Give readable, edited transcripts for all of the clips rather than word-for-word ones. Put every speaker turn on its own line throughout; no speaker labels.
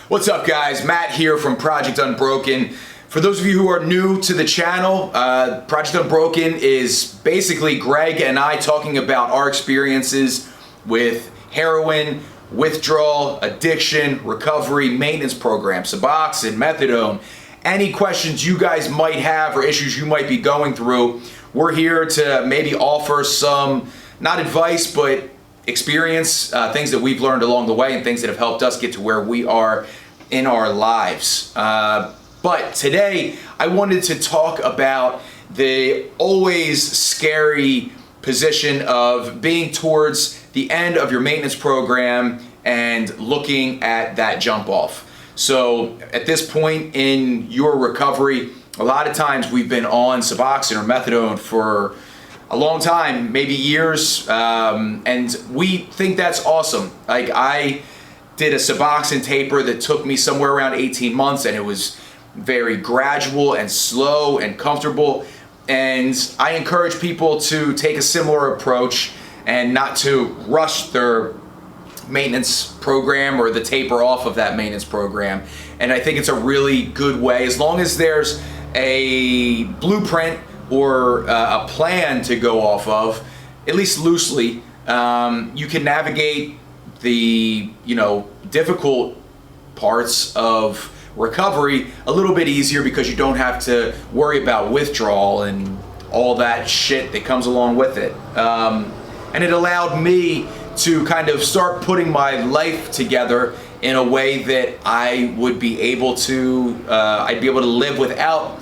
What's up, guys? Matt here from Project Unbroken. For those of you who are new to the channel, Project Unbroken is basically Greg and I talking about our experiences with heroin, withdrawal, addiction, recovery, maintenance programs, Suboxone, methadone, any questions you guys might have or issues you might be going through. We're here to maybe offer some, not advice, but experience, things that we've learned along the way and things that have helped us get to where we are in our lives. But today I wanted to talk about the always scary position of being towards the end of your maintenance program and looking at that jump off. So at this point in your recovery, a lot of times we've been on Suboxone or methadone for a long time, maybe years, and we think that's awesome. Like, I did a Suboxone taper that took me somewhere around 18 months, and it was very gradual and slow and comfortable. And I encourage people to take a similar approach and not to rush their maintenance program or the taper off of that maintenance program. And I think it's a really good way, as long as there's a blueprint or a plan to go off of, at least loosely, you can navigate the difficult parts of recovery a little bit easier, because you don't have to worry about withdrawal and all that shit that comes along with it. And it allowed me to kind of start putting my life together in a way that I would be able to, I'd be able to live without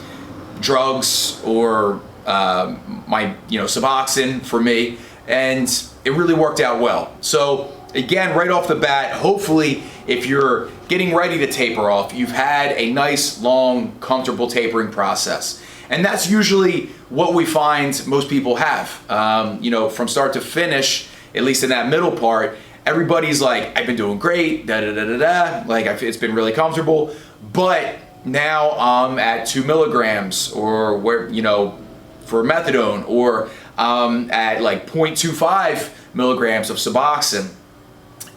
drugs or my Suboxone for me, and it really worked out well. So again, right off the bat, hopefully if you're getting ready to taper off, you've had a nice, long, comfortable tapering process. And that's usually what we find most people have. From start to finish, at least in that middle part, everybody's like, I've been doing great, like it's been really comfortable, but now I'm at 2 milligrams or for methadone, or at like 0.25 milligrams of Suboxone,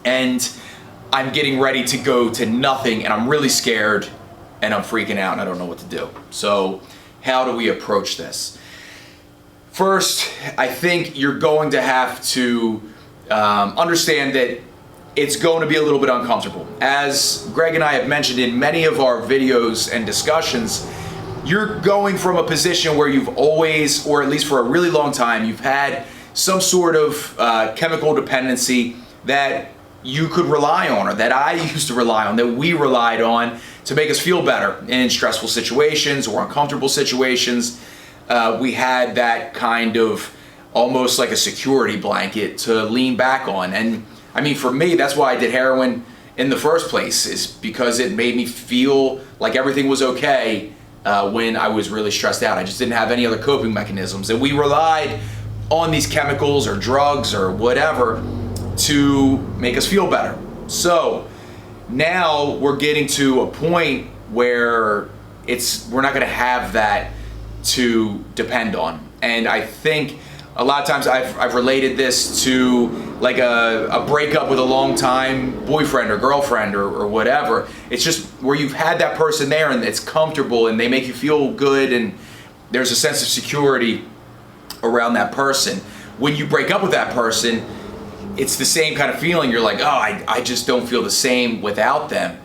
and I'm getting ready to go to nothing, and I'm really scared and I'm freaking out and I don't know what to do. So how do we approach this? First, I think you're going to have to understand that it's going to be a little bit uncomfortable. As Greg and I have mentioned in many of our videos and discussions, you're going from a position where you've always, or at least for a really long time, you've had some sort of chemical dependency that you could rely on, or that I used to rely on, that we relied on to make us feel better in stressful situations or uncomfortable situations. We had that kind of almost like a security blanket to lean back on. And I mean, for me, that's why I did heroin in the first place, is because it made me feel like everything was okay when I was really stressed out. I just didn't have any other coping mechanisms. And we relied on these chemicals or drugs or whatever to make us feel better. So now we're getting to a point where we're not gonna have that to depend on. And I think a lot of times I've related this to like a breakup with a long-time boyfriend or girlfriend or whatever. It's just where you've had that person there and it's comfortable and they make you feel good and there's a sense of security around that person. When you break up with that person, it's the same kind of feeling. You're like, oh, I just don't feel the same without them.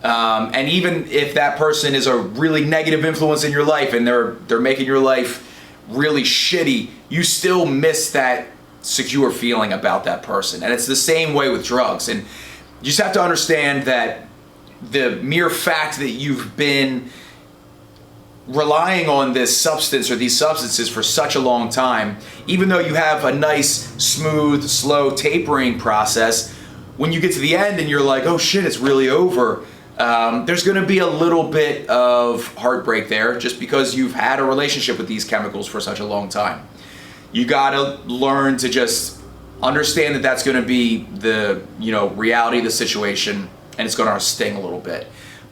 And even if that person is a really negative influence in your life and they're making your life really shitty, you still miss that secure feeling about that person. And it's the same way with drugs. And you just have to understand that the mere fact that you've been relying on this substance or these substances for such a long time, even though you have a nice, smooth, slow tapering process, when you get to the end and you're like, oh shit, it's really over, there's going to be a little bit of heartbreak there, just because you've had a relationship with these chemicals for such a long time. You got to learn to just understand that that's going to be the reality of the situation, and it's going to sting a little bit.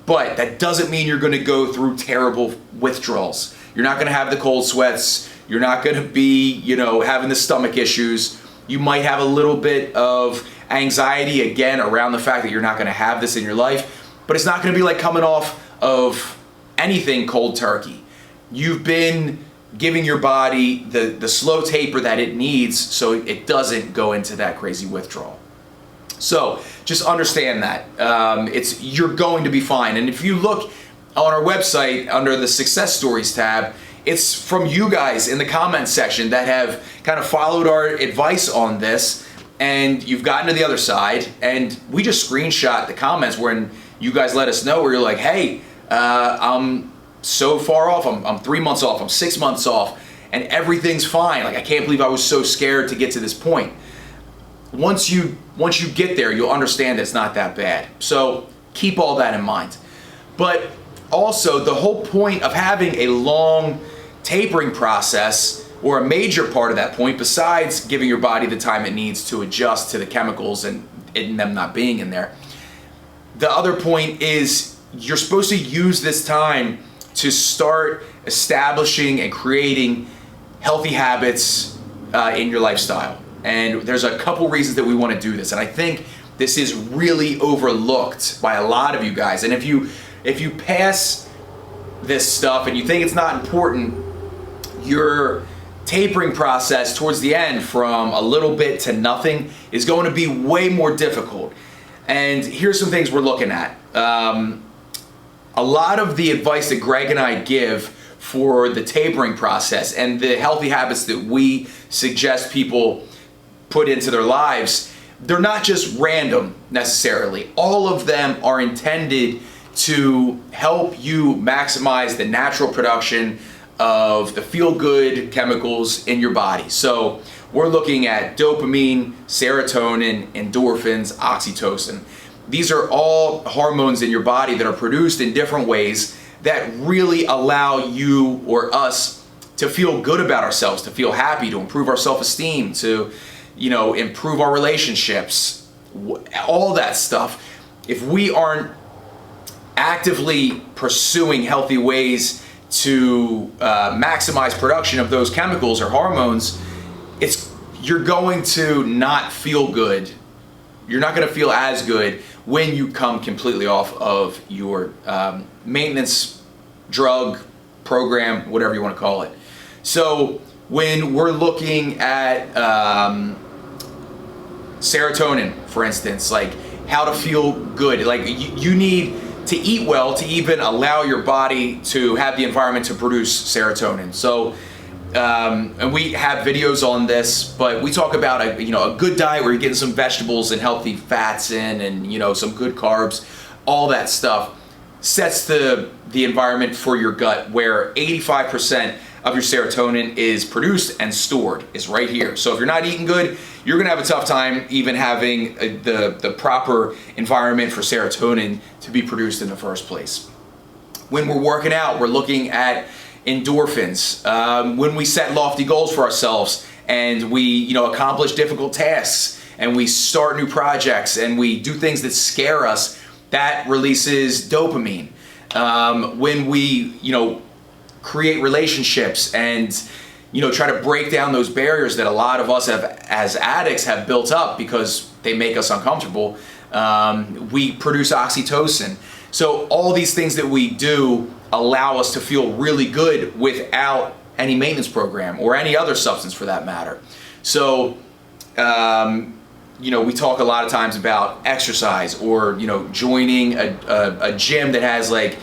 But that doesn't mean you're going to go through terrible withdrawals. You're not going to have the cold sweats. You're not going to be, having the stomach issues. You might have a little bit of anxiety, again, around the fact that you're not going to have this in your life. but it's not going to be like coming off of anything cold turkey. You've been giving your body the slow taper that it needs so it doesn't go into that crazy withdrawal. So just understand that. You're going to be fine. And if you look on our website under the Success Stories tab, it's from you guys in the comments section that have kind of followed our advice on this, and you've gotten to the other side, and we just screenshot the comments when you guys let us know where you're like, hey, I'm so far off, I'm 3 months off, I'm 6 months off, and everything's fine. Like, I can't believe I was so scared to get to this point. Once you get there, you'll understand it's not that bad. So keep all that in mind. But also, the whole point of having a long tapering process, or a major part of that point, besides giving your body the time it needs to adjust to the chemicals and them not being in there, the other point is you're supposed to use this time to start establishing and creating healthy habits in your lifestyle. And there's a couple reasons that we want to do this, and I think this is really overlooked by a lot of you guys. And if you pass this stuff and you think it's not important, your tapering process towards the end, from a little bit to nothing, is going to be way more difficult. And here's some things we're looking at. A lot of the advice that Greg and I give for the tapering process and the healthy habits that we suggest people put into their lives, they're not just random necessarily. All of them are intended to help you maximize the natural production of the feel-good chemicals in your body. So we're looking at dopamine, serotonin, endorphins, oxytocin. These are all hormones in your body that are produced in different ways that really allow you or us to feel good about ourselves, to feel happy, to improve our self-esteem, to, improve our relationships, all that stuff. If we aren't actively pursuing healthy ways to maximize production of those chemicals or hormones, you're going to not feel good. You're not going to feel as good when you come completely off of your maintenance drug program, whatever you want to call it. So when we're looking at serotonin, for instance, like how to feel good, like you need to eat well to even allow your body to have the environment to produce serotonin. So, and we have videos on this, but we talk about a good diet where you're getting some vegetables and healthy fats in, and some good carbs. All that stuff sets the environment for your gut, where 85% of your serotonin is produced and stored, is right here. So if you're not eating good, you're gonna have a tough time even having the proper environment for serotonin to be produced in the first place. When we're working out, we're looking at endorphins. When we set lofty goals for ourselves and we accomplish difficult tasks and we start new projects and we do things that scare us, that releases dopamine. When we create relationships and try to break down those barriers that a lot of us as addicts have built up because they make us uncomfortable, we produce oxytocin. So all these things that we do allow us to feel really good without any maintenance program or any other substance for that matter. So we talk a lot of times about exercise, or joining a gym that has like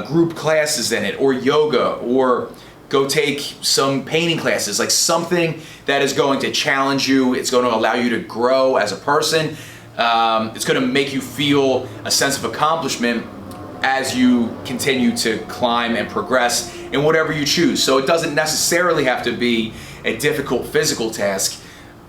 group classes in it, or yoga, or go take some painting classes, like something that is going to challenge you. It's going to allow you to grow as a person. It's going to make you feel a sense of accomplishment as you continue to climb and progress in whatever you choose. So it doesn't necessarily have to be a difficult physical task.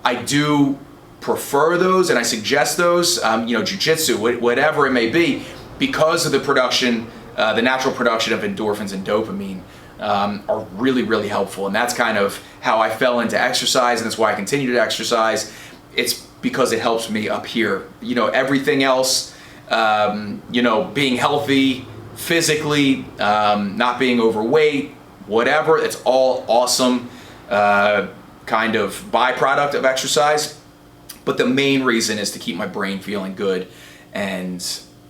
I do prefer those and I suggest those, jiu-jitsu, whatever it may be, because of the production, the natural production of endorphins and dopamine are really, really helpful. And that's kind of how I fell into exercise, and that's why I continue to exercise. It's because it helps me up here. Everything else, being healthy physically, not being overweight, whatever, it's all awesome kind of byproduct of exercise. But the main reason is to keep my brain feeling good and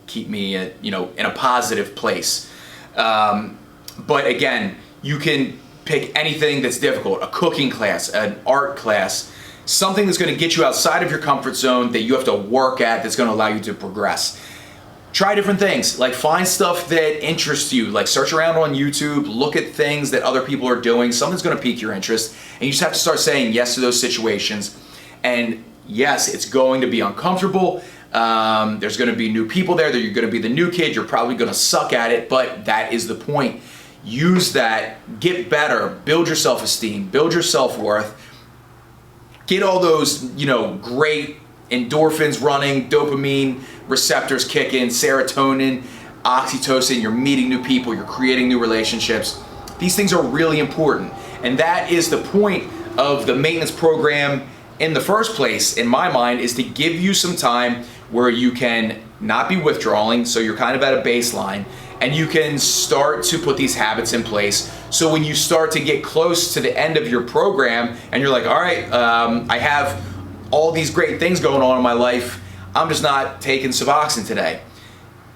keep me in a positive place. But again, you can pick anything that's difficult, a cooking class, an art class, something that's going to get you outside of your comfort zone that you have to work at, that's going to allow you to progress. Try different things, like find stuff that interests you, like search around on YouTube, look at things that other people are doing, something's going to pique your interest, and you just have to start saying yes to those situations. And yes, it's going to be uncomfortable. There's going to be new people there, that you're going to be the new kid, you're probably going to suck at it, but that is the point. Use that, get better, build your self-esteem, build your self-worth, get all those, great endorphins running, dopamine receptors kicking, serotonin, oxytocin, you're meeting new people, you're creating new relationships. These things are really important. And that is the point of the maintenance program in the first place, in my mind, is to give you some time where you can not be withdrawing, so you're kind of at a baseline, and you can start to put these habits in place. So when you start to get close to the end of your program and you're like, all right, I have all these great things going on in my life, I'm just not taking Suboxone today.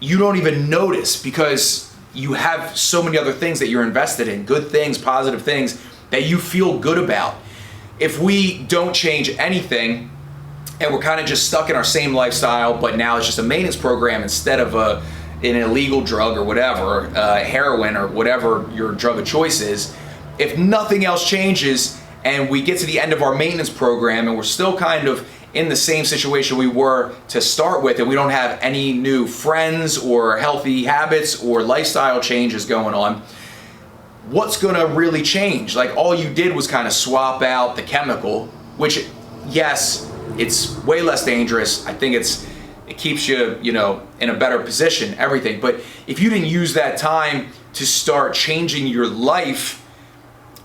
You don't even notice because you have so many other things that you're invested in, good things, positive things that you feel good about. If we don't change anything and we're kind of just stuck in our same lifestyle, but now it's just a maintenance program instead of an illegal drug or whatever, heroin or whatever your drug of choice is, if nothing else changes and we get to the end of our maintenance program and we're still kind of in the same situation we were to start with, and we don't have any new friends or healthy habits or lifestyle changes going on, what's gonna really change? Like, all you did was kind of swap out the chemical, which, yes, it's way less dangerous. I think it keeps you, in a better position, everything. But if you didn't use that time to start changing your life,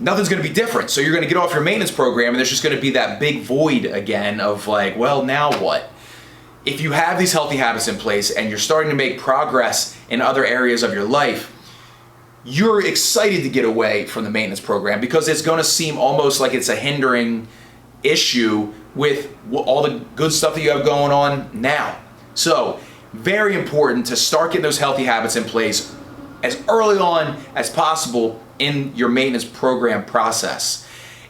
nothing's gonna be different. So you're gonna get off your maintenance program and there's just gonna be that big void again of like, well, now what? If you have these healthy habits in place and you're starting to make progress in other areas of your life, you're excited to get away from the maintenance program because it's gonna seem almost like it's a hindering issue with all the good stuff that you have going on now. So, very important to start getting those healthy habits in place as early on as possible in your maintenance program process.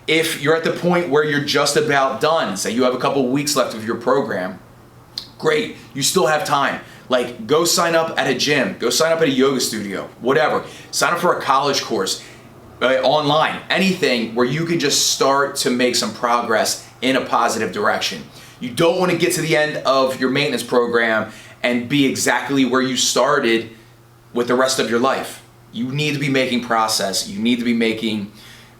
If you're at the point where you're just about done, say you have a couple weeks left of your program, great, you still have time. Like, go sign up at a gym, go sign up at a yoga studio, whatever. Sign up for a college course, online, anything where you can just start to make some progress in a positive direction. You don't want to get to the end of your maintenance program and be exactly where you started with the rest of your life. You need to be making progress. You need to be making,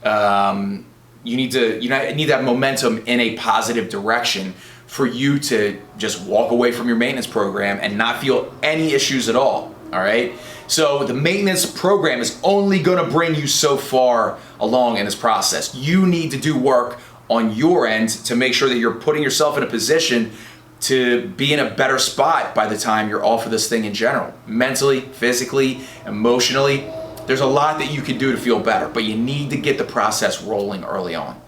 you need to have momentum in a positive direction for you to just walk away from your maintenance program and not feel any issues at all right? So the maintenance program is only gonna bring you so far along in this process. You need to do work on your end to make sure that you're putting yourself in a position to be in a better spot by the time you're off of this thing in general. Mentally, physically, emotionally, there's a lot that you can do to feel better, but you need to get the process rolling early on.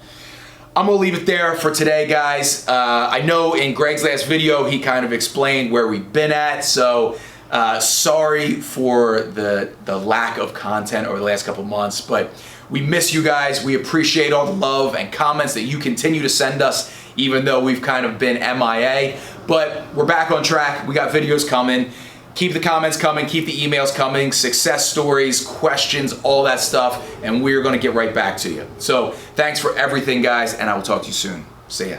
I'm gonna leave it there for today, guys. I know in Greg's last video, he kind of explained where we've been at, so sorry for the lack of content over the last couple months, but we miss you guys. We appreciate all the love and comments that you continue to send us, even though we've kind of been MIA, but we're back on track. We got videos coming. Keep the comments coming, keep the emails coming, success stories, questions, all that stuff, and we're gonna get right back to you. So thanks for everything, guys, and I will talk to you soon. See ya.